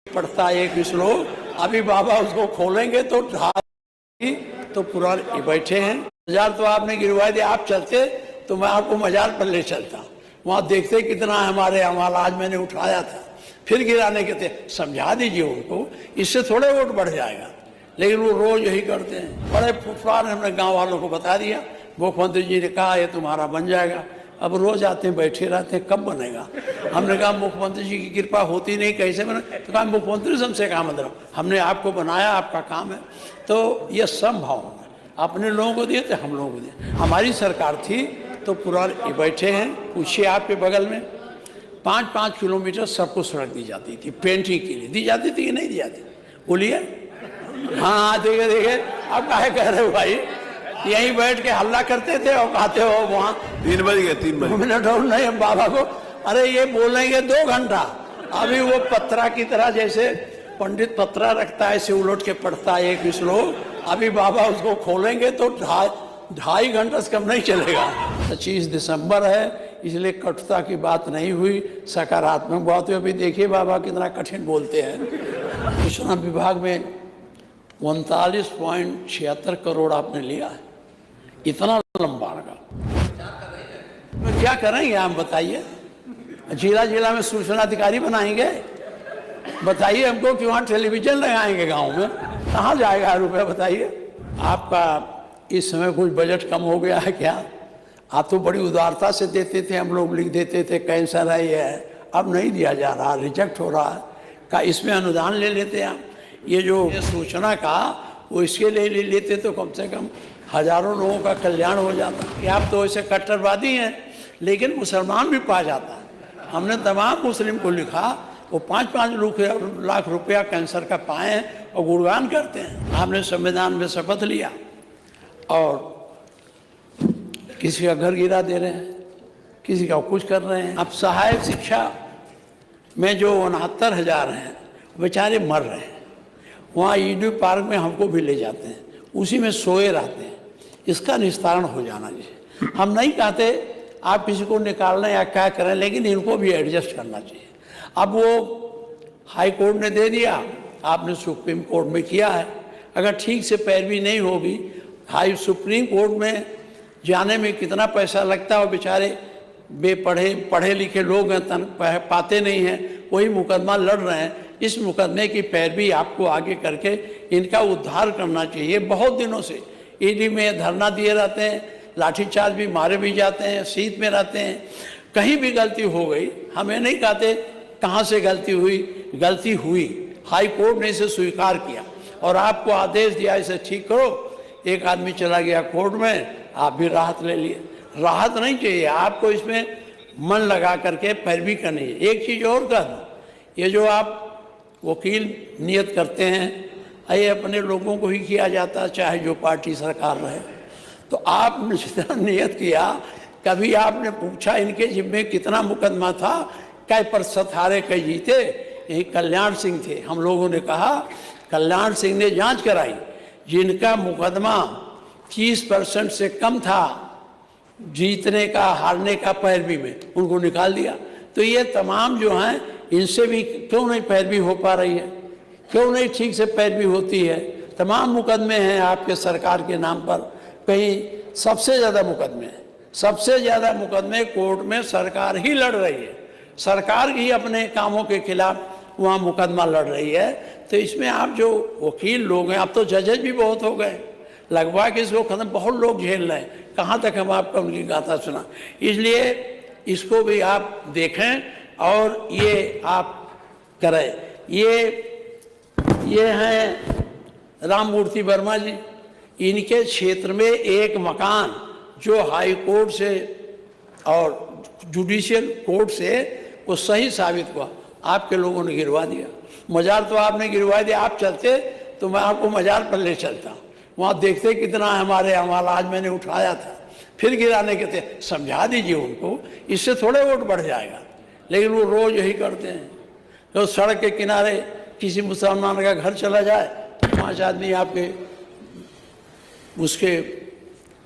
पढ़ता है एक श्लोक, अभी बाबा उसको खोलेंगे तो तो पूरा बैठे हैं। मजार तो आपने गिरवा दिया, आप चलते तो मैं आपको मजार पर ले चलता, वहां देखते कितना हमारे अमाल। आज मैंने उठाया था, फिर गिराने के थे। समझा दीजिए उनको, इससे थोड़े वोट बढ़ जाएगा, लेकिन वो रोज यही करते हैं। बड़े फुफकार हमने गांव वालों को बता दिया, मुख्यमंत्री जी ने कहा ये तुम्हारा बन जाएगा। अब रोज आते हैं, बैठे रहते हैं, कब बनेगा? हमने कहा मुख्यमंत्री जी की कृपा होती नहीं, कैसे बने? तो कहा मुख्यमंत्री से हमसे कहा मतलब, हमने आपको बनाया, आपका काम है। तो ये संभव अपने लोगों को दिए थे, हम लोगों को दिए। हमारी सरकार थी तो पूरा बैठे हैं। पूछिए आपके बगल में 5-5 किलोमीटर सबको सड़क दी जाती थी, पेंटिंग के लिए दी जाती थी कि नहीं दी जाती? बोलिए। हाँ देखे देखे, अब काहे कह रहे हो भाई? यहीं बैठ के हल्ला करते थे और कहते हो वहाँ 3 बज गए, 3 मिनट और नहीं। हम बाबा को अरे ये बोलेंगे 2 घंटा, अभी वो पत्रा की तरह, जैसे पंडित पत्रा रखता है ऐसे उलट के पढ़ता है एक श्लोक, अभी बाबा उसको खोलेंगे तो 2.5 घंटा से कम नहीं चलेगा। 25 दिसंबर है, इसलिए कटुता की बात नहीं हुई, सकारात्मक बात हुई। अभी देखिए बाबा कितना कठिन बोलते हैं। सूचना विभाग में 39.76 करोड़ आपने लिया है, इतना लंबा का क्या करेंगे आप बताइए? जिला जिला में सूचना अधिकारी बनाएंगे? बताइए हमको कि वहाँ टेलीविजन लगाएंगे गांव में? कहाँ जाएगा रुपया बताइए? आपका इस समय कुछ बजट कम हो गया है क्या? आप तो बड़ी उदारता से देते थे, हम लोग लिख देते थे कैंसर है ये है, अब नहीं दिया जा रहा, रिजेक्ट हो रहा है। का इसमें अनुदान ले लेते हैं। ये जो सूचना का वो इसके लिए ले लेते तो कम से कम हजारों लोगों का कल्याण हो जाता। कि आप तो ऐसे कट्टरवादी हैं, लेकिन मुसलमान भी पा जाता है। हमने तमाम मुस्लिम को लिखा, वो 5-5 लाख रुपया कैंसर का पाए हैं और गुणगान करते हैं। आपने संविधान में शपथ लिया और किसी का घर गिरा दे रहे हैं, किसी का कुछ कर रहे हैं। अब सहायक शिक्षा में जो 69,000 हैं बेचारे मर रहे हैं। वहाँ ईडी पार्क में हमको भी ले जाते हैं, उसी में सोए रहते हैं। इसका निस्तारण हो जाना चाहिए। हम नहीं कहते आप किसी को निकालना या क्या करें, लेकिन इनको भी एडजस्ट करना चाहिए। अब वो हाई कोर्ट ने दे दिया, आपने सुप्रीम कोर्ट में किया है, अगर ठीक से पैरवी नहीं होगी, हाई सुप्रीम कोर्ट में जाने में कितना पैसा लगता है और बेचारे पढ़े लिखे लोग हैं, पाते नहीं हैं, वही मुकदमा लड़ रहे हैं। इस मुकदमे की पैरवी आपको आगे करके इनका उद्धार करना चाहिए। बहुत दिनों से ईडी में धरना दिए रहते हैं, लाठीचार्ज भी मारे भी जाते हैं, सीट में रहते हैं। कहीं भी गलती हो गई, हमें नहीं कहते कहाँ से गलती हुई, गलती हुई, हाई कोर्ट ने इसे स्वीकार किया और आपको आदेश दिया इसे ठीक करो। एक आदमी चला गया कोर्ट में, आप भी राहत ले लिए। राहत नहीं चाहिए आपको, इसमें मन लगा करके पैरवी करनी है। एक चीज़ और कह दूँ, ये जो आप वकील नियत करते हैं, ये अपने लोगों को ही किया जाता है, चाहे जो पार्टी सरकार रहे। तो आपने जितना नियत किया, कभी आपने पूछा इनके जिम्मे कितना मुकदमा था, कै प्रतिशत हारे कै जीते? यही कल्याण सिंह थे। हम लोगों ने कहा कल्याण सिंह ने जांच कराई, जिनका मुकदमा 30% से कम था जीतने का, हारने का पैरवी में, उनको निकाल दिया। तो ये तमाम जो हैं, इनसे भी क्यों नहीं पैरवी हो पा रही है? क्यों नहीं ठीक से पैरवी होती है? तमाम मुकदमे हैं आपके सरकार के नाम पर, कहीं सबसे ज़्यादा मुकदमे हैं, सबसे ज़्यादा मुकदमे कोर्ट में सरकार ही लड़ रही है। सरकार ही अपने कामों के खिलाफ वहाँ मुकदमा लड़ रही है। तो इसमें आप जो वकील लोग हैं, अब तो जजेज भी बहुत हो गए, लगवा के इसको खत्म, बहुत लोग झेल रहे हैं। कहाँ तक हम आपका उनकी गाथा सुना? इसलिए इसको भी आप देखें और ये आप करें। ये हैं राममूर्ति वर्मा जी, इनके क्षेत्र में एक मकान जो हाई कोर्ट से और जुडिशियल कोर्ट से वो सही साबित हुआ, आपके लोगों ने गिरवा दिया। मजार तो आपने गिरवा दिया, आप चलते तो मैं आपको मजार पर ले चलता, वहाँ देखते कितना हमारे अमाल। आज मैंने उठाया था, फिर गिराने के थे। समझा दीजिए उनको, इससे थोड़े वोट बढ़ जाएगा, लेकिन वो रोज यही करते हैं। तो सड़क के किनारे किसी मुसलमान का घर चला जाए, 5 आदमी आपके उसके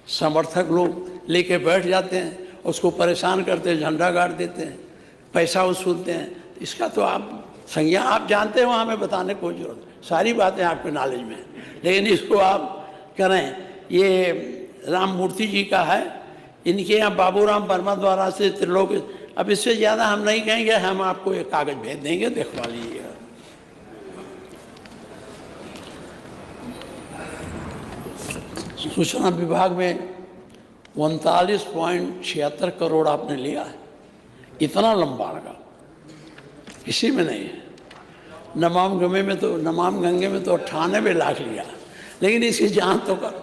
समर्थक लोग लेके बैठ जाते हैं, उसको परेशान करते हैं, झंडा गाड़ देते हैं, पैसा वसूलते हैं। इसका तो आप संज्ञा आप जानते हो, हमें बताने की कोई जरूरत नहीं, सारी बातें आपके नॉलेज में हैं। लेकिन इसको आप करें। ये राम मूर्ति जी का है, इनके यहाँ बाबूराम वर्मा द्वारा से त्रिलोक। अब इससे ज़्यादा हम नहीं कहेंगे, हम आपको एक कागज़ भेज देंगे, देखवा लीजिएगा। सूचना विभाग में 39.76 करोड़ आपने लिया है, इतना लंबा लगा, किसी में नहीं है। नमाम गंगे में तो 98 लाख लिया, लेकिन इसकी जांच तो कर।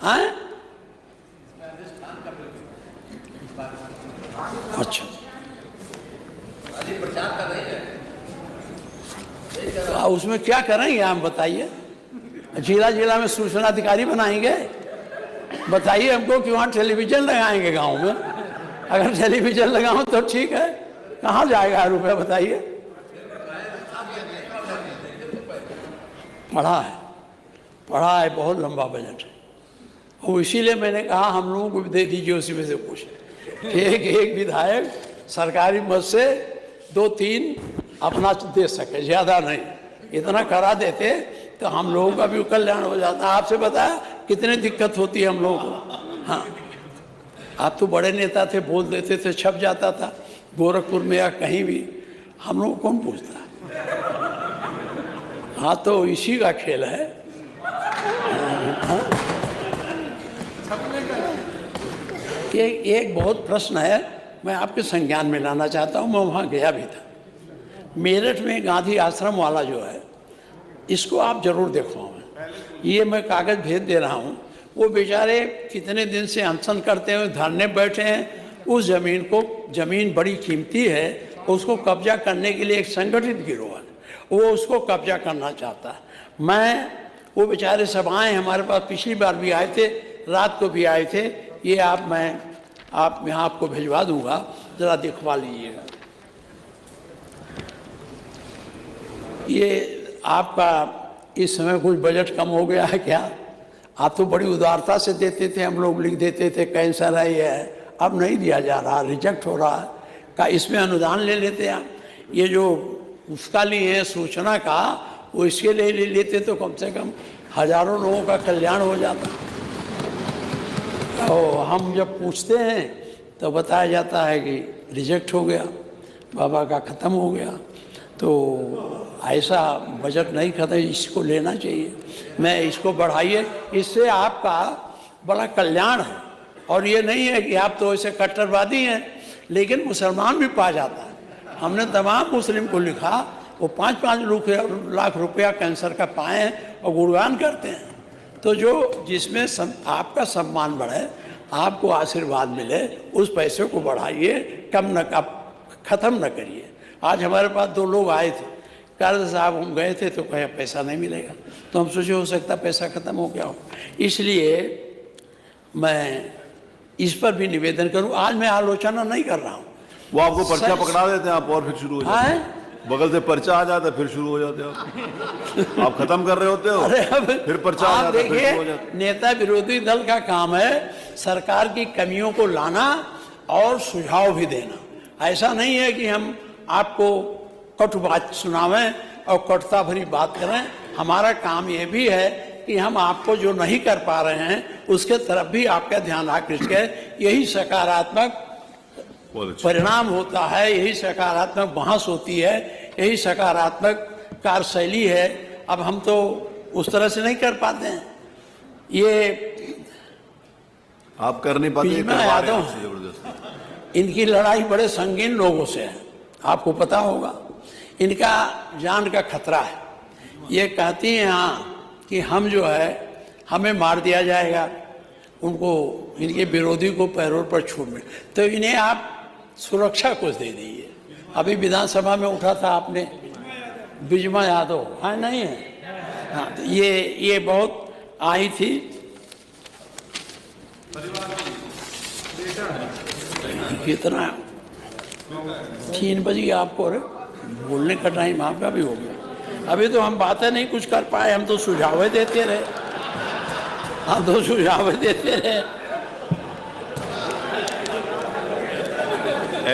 हैं? अच्छा, उसमें क्या करेंगे आप बताइए? जिला जिला में सूचना अधिकारी बनाएंगे? बताइए हमको कि वहाँ टेलीविजन लगाएंगे गांव में? अगर टेलीविजन लगाओ तो ठीक है, कहाँ जाएगा रुपया बताइए? पढ़ा है, बहुत लंबा बजट है, और इसीलिए मैंने कहा हम लोगों को भी दे दीजिए उसी में से कुछ। एक विधायक सरकारी मद से 2-3 अपना दे सके, ज़्यादा नहीं। इतना करा देते तो हम लोगों का भी कल्याण हो जाता। आपसे बताया कितनी दिक्कत होती है हम लोगों को। हाँ, आप तो बड़े नेता थे, बोल देते थे, छप जाता था गोरखपुर में या कहीं भी, हम लोग कौन पूछता? हाँ, तो इसी का खेल है। हाँ? एक बहुत प्रश्न है, मैं आपके संज्ञान में लाना चाहता हूँ। मैं वहाँ गया भी था, मेरठ में गांधी आश्रम वाला जो है, इसको आप जरूर देखवाओ। ये मैं कागज़ भेज दे रहा हूँ। वो बेचारे कितने दिन से अनशन करते हुए धरने बैठे हैं। उस ज़मीन को, ज़मीन बड़ी कीमती है, उसको कब्जा करने के लिए एक संगठित गिरोह है, वो उसको कब्जा करना चाहता है। वो बेचारे सब आए हमारे पास, पिछली बार भी आए थे, रात को भी आए थे। ये मैं यहाँ आपको भिजवा दूंगा, ज़रा दिखवा लीजिएगा। ये आपका इस समय कुछ बजट कम हो गया है क्या? आप तो बड़ी उदारता से देते थे, हम लोग लिख देते थे कैंसर है, ये है। अब नहीं दिया जा रहा, रिजेक्ट हो रहा है। का इसमें अनुदान ले लेते आप। ये जो उसका लिए है सूचना का, वो इसके लिए ले लेते तो कम से कम हजारों लोगों का कल्याण हो जाता। तो हम जब पूछते हैं तो बताया जाता है कि रिजेक्ट हो गया, बाबा का ख़त्म हो गया। तो ऐसा बजट नहीं खत्म, इसको लेना चाहिए। मैं इसको बढ़ाइए, इससे आपका बड़ा कल्याण है। और ये नहीं है कि आप तो ऐसे कट्टरवादी हैं, लेकिन मुसलमान भी पा जाता है। हमने तमाम मुस्लिम को लिखा, वो 5-5 लाख रुपया कैंसर का पाए हैं और गुणगान करते हैं। तो जो जिसमें आपका सम्मान बढ़े, आपको आशीर्वाद मिले, उस पैसे को बढ़ाइए, कम न ख़त्म न करिए। आज हमारे पास 2 लोग आए थे, कार्य साहब हम गए थे तो कहे पैसा नहीं मिलेगा, तो हम सोचे हो सकता पैसा ख़त्म हो गया हो। इसलिए मैं इस पर भी निवेदन करूं। आज मैं आलोचना नहीं कर रहा हूं। वो आपको पर्चा पकड़ा देते हैं आप, और फिर शुरू हो जाते हैं। बगल से पर्चा आ जाता है, फिर शुरू हो जाते हैं। आप खत्म कर रहे होते हो, अरे अब फिर पर्चा आ जाता है, फिर शुरू हो जाता है। नेता विरोधी दल का काम है सरकार की कमियों को लाना और सुझाव भी देना। ऐसा नहीं है कि हम आपको कटु बात सुनावें और कटुता भरी बात करें। हमारा काम ये भी है कि हम आपको जो नहीं कर पा रहे हैं उसके तरफ भी आपका ध्यान आकृष्ट करें। यही सकारात्मक परिणाम होता है, यही सकारात्मक बहस होती है, यही सकारात्मक कार्यशैली है। अब हम तो उस तरह से नहीं कर पाते हैं। ये आप कर नहीं पाते, इनकी लड़ाई बड़े संगीन लोगों से है, आपको पता होगा। इनका जान का खतरा है। ये कहती हैं हाँ कि हम जो है हमें मार दिया जाएगा, उनको इनके विरोधी को पैरोल पर छूट मिले, तो इन्हें आप सुरक्षा कुछ दे दीजिए। अभी विधानसभा में उठा था आपने बिजमा यादव, हाँ नहीं है? हाँ, तो ये बहुत आई थी। कितना 3 बजे आपको, अरे बोलने का टाइम आपका भी हो गया। अभी तो हम बातें नहीं कुछ कर पाए, हम तो सुझाव देते रहे,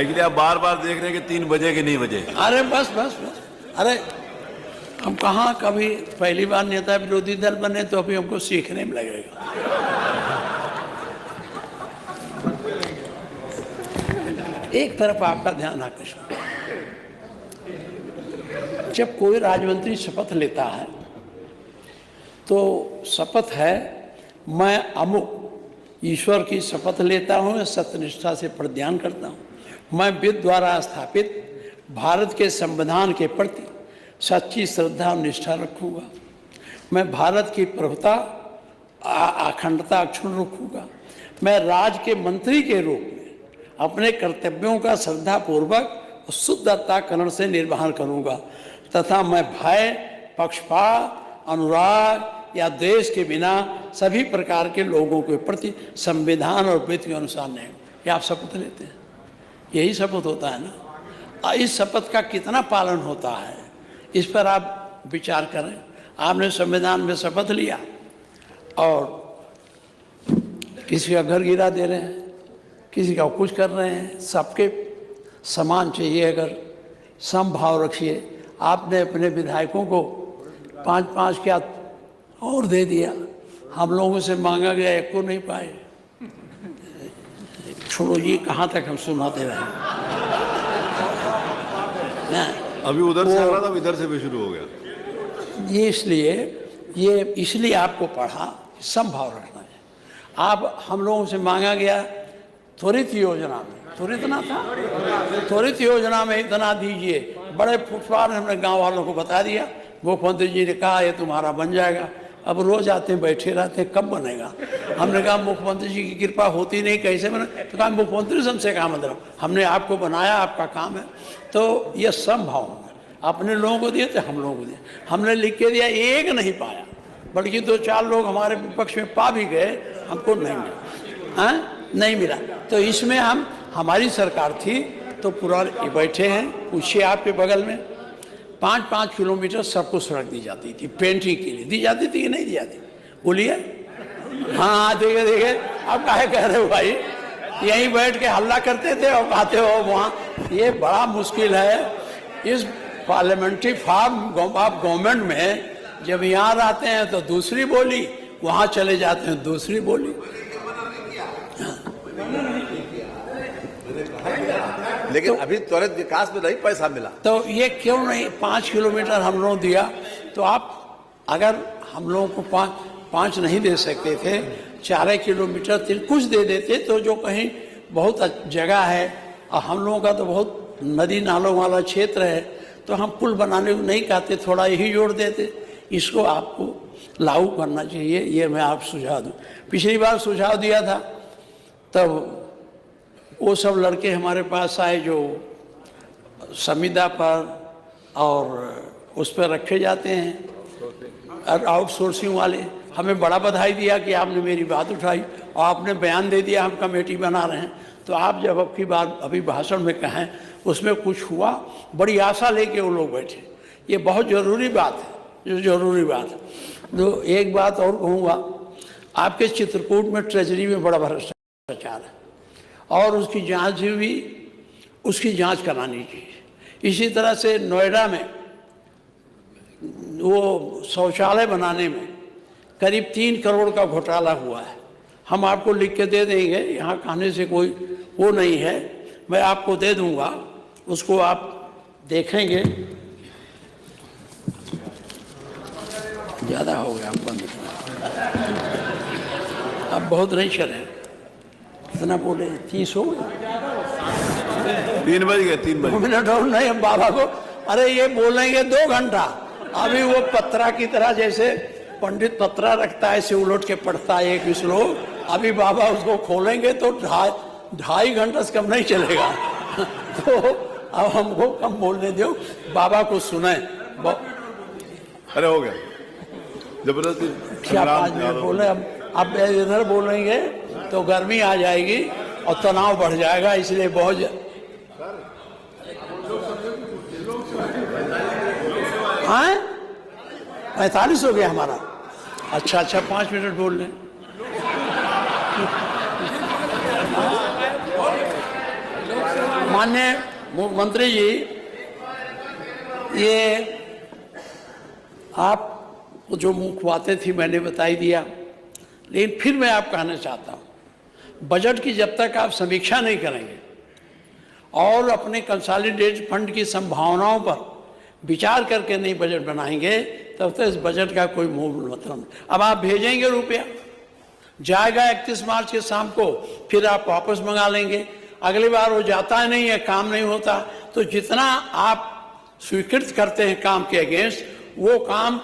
एक्चुअली आप बार बार देख रहे हैं कि 3 बजे कि नहीं बजे। अरे बस बस बस, अरे हम कहाँ कभी पहली बार नेता विरोधी दल बने, तो अभी हमको सीखने में लगेगा। एक तरफ आपका ध्यान आकर्षण, जब कोई राजमंत्री शपथ लेता है तो शपथ है मैं अमुक ईश्वर की शपथ लेता हूँ, सत्यनिष्ठा से प्रतिज्ञान करता हूँ, मैं विधि द्वारा स्थापित भारत के संविधान के प्रति सच्ची श्रद्धा और निष्ठा रखूँगा, मैं भारत की प्रभुता अखंडता अक्षुण्ण रखूँगा, मैं राज्य के मंत्री के रूप में अपने कर्तव्यों का श्रद्धापूर्वक और शुद्ध अंतःकरण से निर्वहन करूँगा तथा मैं भय, पक्षपात, अनुराग या देश के बिना सभी प्रकार के लोगों के प्रति संविधान और विधि के अनुसार नहीं। ये आप शपथ लेते हैं, यही शपथ होता है ना। इस शपथ का कितना पालन होता है, इस पर आप विचार करें। आपने संविधान में शपथ लिया और किसी का घर गिरा दे रहे हैं, किसी का कुछ कर रहे हैं, सबके समान चाहिए। अगर समभाव रखिए। आपने अपने विधायकों को 5-5 क्या और दे दिया, हम लोगों से मांगा गया, एक को नहीं पाए। छोड़ो, ये कहाँ तक हम सुनाते रहे। अभी उधर से आ रहा था, इधर से भी शुरू हो गया। ये इसलिए आपको पढ़ा, संभाव रखना है। आप हम लोगों से मांगा गया त्वरित योजना में, त्वरित ना था, त्वरित योजना में इतना दीजिए। बड़े फुटपाथ हमने गांव वालों को बता दिया, मुख्यमंत्री जी ने कहा ये तुम्हारा बन जाएगा। अब रोज आते हैं, बैठे रहते हैं, कब बनेगा। हमने कहा मुख्यमंत्री जी की कृपा होती नहीं, कैसे बने। तो कहा मुख्यमंत्री से हमसे क्या मतलब, हमने आपको बनाया, आपका काम है। तो ये संभव है, अपने लोगों को दिए तो हम लोगों को दिए। हमने लिख के दिया, एक नहीं पाया, बल्कि 2-4 लोग हमारे विपक्ष में पा भी गए, हमको नहीं मिला। नहीं मिला। तो इसमें हमारी सरकार थी तो पूरा बैठे हैं, पूछिए आपके बगल में 5-5 किलोमीटर सबको सड़क दी जाती थी, पेंटिंग के लिए दी जाती थी कि नहीं दी जाती, बोलिए। हाँ देखे अब काहे कह रहे हो भाई, यहीं बैठ के हल्ला करते थे और कहते हो वहाँ। ये बड़ा मुश्किल है इस पार्लियामेंट्री फॉर्म ऑफ गवर्नमेंट में। जब यहाँ आते हैं तो दूसरी बोली, वहाँ चले जाते हैं दूसरी बोली। लेकिन अभी त्वरित विकास में नहीं पैसा मिला, तो ये क्यों नहीं 5 किलोमीटर हम लोग दिया। तो आप अगर हम लोगों को 5 नहीं दे सकते थे, 4 किलोमीटर कुछ दे देते, तो जो कहीं बहुत जगह है और हम लोगों का तो बहुत नदी नालों वाला क्षेत्र है, तो हम पुल बनाने को नहीं कहते, थोड़ा यही जोड़ देते। इसको आपको लागू करना चाहिए, ये मैं आप सुझाव दूँ। पिछली बार सुझाव दिया था, तब वो सब लड़के हमारे पास आए जो संविदा पर और उस पर रखे जाते हैं और आउटसोर्सिंग वाले। हमें बड़ा बधाई दिया कि आपने मेरी बात उठाई और आपने बयान दे दिया हम कमेटी बना रहे हैं। तो आप जब आपकी बात अभी भाषण में कहें, उसमें कुछ हुआ, बड़ी आशा लेके वो लोग बैठे। ये बहुत ज़रूरी बात है, जो ज़रूरी बात है। तो एक बात और कहूँगा, आपके चित्रकूट में ट्रेजरी में बड़ा भ्रष्टाचार है और उसकी जांच भी, उसकी जांच करानी चाहिए। इसी तरह से नोएडा में वो शौचालय बनाने में करीब 3 करोड़ का घोटाला हुआ है। हम आपको लिख के दे देंगे, यहाँ कहने से कोई वो नहीं है, मैं आपको दे दूंगा, उसको आप देखेंगे। ज़्यादा हो गया, आप बंद अब बहुत नहीं चले, इतना बोले 30 हो गए। 3 बज गए, 3 मिनट और नहीं। हम बाबा को अरे ये बोलेंगे 2 घंटा। अभी वो पत्रा की तरह, जैसे पंडित पत्रा रखता है ऐसे उलट के पढ़ता है एक श्लोक, अभी बाबा उसको खोलेंगे तो 2.5 घंटा से कम नहीं चलेगा। तो अब हमको कम बोलने दो, बाबा को सुने। अरे हो गया जबरदस्ती। क्या 5 मिनट बोले, अब इधर बोलेंगे तो गर्मी आ जाएगी और तनाव बढ़ जाएगा, इसलिए बहुत 45 हो गया हमारा। अच्छा 5 मिनट बोल लें। माननीय मुख्यमंत्री जी, ये आप जो मुख्य बातें थी मैंने बताई दिया, लेकिन फिर मैं आप कहना चाहता हूँ, बजट की जब तक आप समीक्षा नहीं करेंगे और अपने कंसोलिडेटेड फंड की संभावनाओं पर विचार करके नहीं बजट बनाएंगे, तब तक इस बजट का कोई मूल मतलब नहीं। अब आप भेजेंगे रुपया, जाएगा 31 मार्च के शाम को, फिर आप वापस मंगा लेंगे, अगली बार वो जाता नहीं है, काम नहीं होता, तो जितना आप स्वीकृत करते हैं काम के अगेंस्ट, वो काम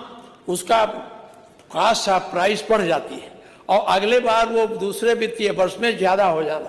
उसका कास्ट ऑफ प्राइस बढ़ जाती है और अगले बार वो दूसरे वित्तीय वर्ष में ज्यादा हो जाता है।